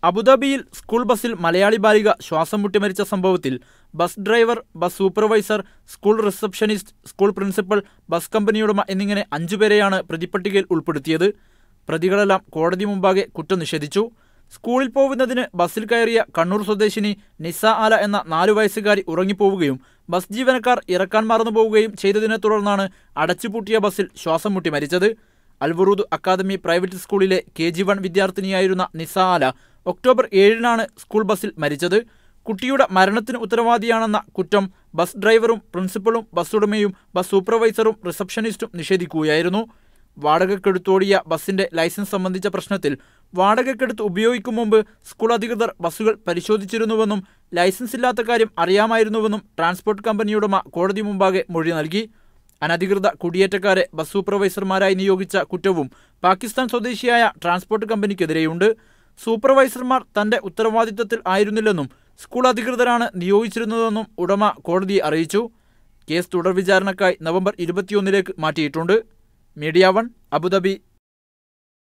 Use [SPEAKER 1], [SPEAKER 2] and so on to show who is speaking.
[SPEAKER 1] അബുദാബിയിൽ സ്കൂൾ ബസ്സിൽ മലയാളി ബാലിക ശ്വാസം മുട്ടി മരിച്ച സംഭവത്തിൽ bus driver, bus supervisor, school receptionist, school principal, bus company ഉടമ എന്നിങ്ങനെ 5 പേരെയാണ് പ്രതിപ്പട്ടികയിൽ ഉൾപ്പെടുത്തിയത്. പ്രതികളെല്ലാം കോടതി മുമ്പാകെ കുറ്റം നിഷേധിച്ചു. സ്കൂളിൽ പോകുന്നതിന് ബസ്സിൽ കയറിയ കണ്ണൂർ സ്വദേശിനി നിസ ആല എന്ന 4 വയസ്സുകാരി ഉറങ്ങിപ്പോവുകയും ബസ് ജീവനക്കാർ ഇറക്കാൻ മറന്നുപോവുകയും ചെയ്തതിനെ തുടർന്നാണ് അടച്ചുപൂട്ടിയ ബസ്സിൽ ശ്വാസം മുട്ടി മരിച്ചത്. അൽവുറൂദ് അക്കാദമി പ്രൈവറ്റ് സ്കൂളിലെ KG1 വിദ്യാർത്ഥിനിയായിരുന്ന നിസ ആല ഒക്ടോബർ 7-നാണ് സ്കൂൾ ബസ്സിൽ മരിച്ചത്. കുട്ടിയുടെ മരണത്തിന് ഉത്തരവാദിയാണെന്ന കുറ്റം ബസ് ഡ്രൈവറും പ്രിൻസിപ്പലും ബസ് ഉടമയും ബസ് സൂപ്പർവൈസറും റിസപ്ഷനിസ്റ്റും നിഷേധിക്കുകയായിരുന്നു. വാടകയ്ക്കെടുത്തോടിയ ബസ്സിന്റെ ലൈസൻസ് സംബന്ധിച്ച പ്രശ്നത്തിൽ വാടകയ്ക്കെടുത്ത് ഉപയോഗിക്കും മുമ്പ് സ്കൂൾ അധികൃതർ ബസ്സുകൾ പരിശോധിച്ചിരുന്നുവെന്നും ലൈസൻസ് ഇല്ലാത്ത കാര്യം അറിയാമായിരുന്നുവെന്നും ട്രാൻസ്പോർട്ട് കമ്പനിയുടമ കോടതി മുമ്പാകെ മൊഴി നൽകി. അനധികൃത കുടിയേറ്റക്കാരെ ബസ് സൂപ്പർവൈസർമാരായി നിയോഗിച്ച കുറ്റവും പാകിസ്ഥാൻ സ്വദേശിയായ ട്രാൻസ്പോർട്ട് കമ്പനിക്കെതിരെയുണ്ട്. സൂപ്പർവൈസർമാർ തന്റെ ഉത്തരവാദിത്തത്തിൽ ആയിരുന്നില്ലെന്നും സ്കൂൾ അധികൃതരാണ് നിയോഗിച്ചിരുന്നതെന്നും ഉടമ കോടതിയെ അറിയിച്ചു. കേസ് തുടർ വിചാരണക്കായി നവംബർ 21-ലേക്ക് മാറ്റിയിട്ടുണ്ട്. Media 1 Abu Dhabi.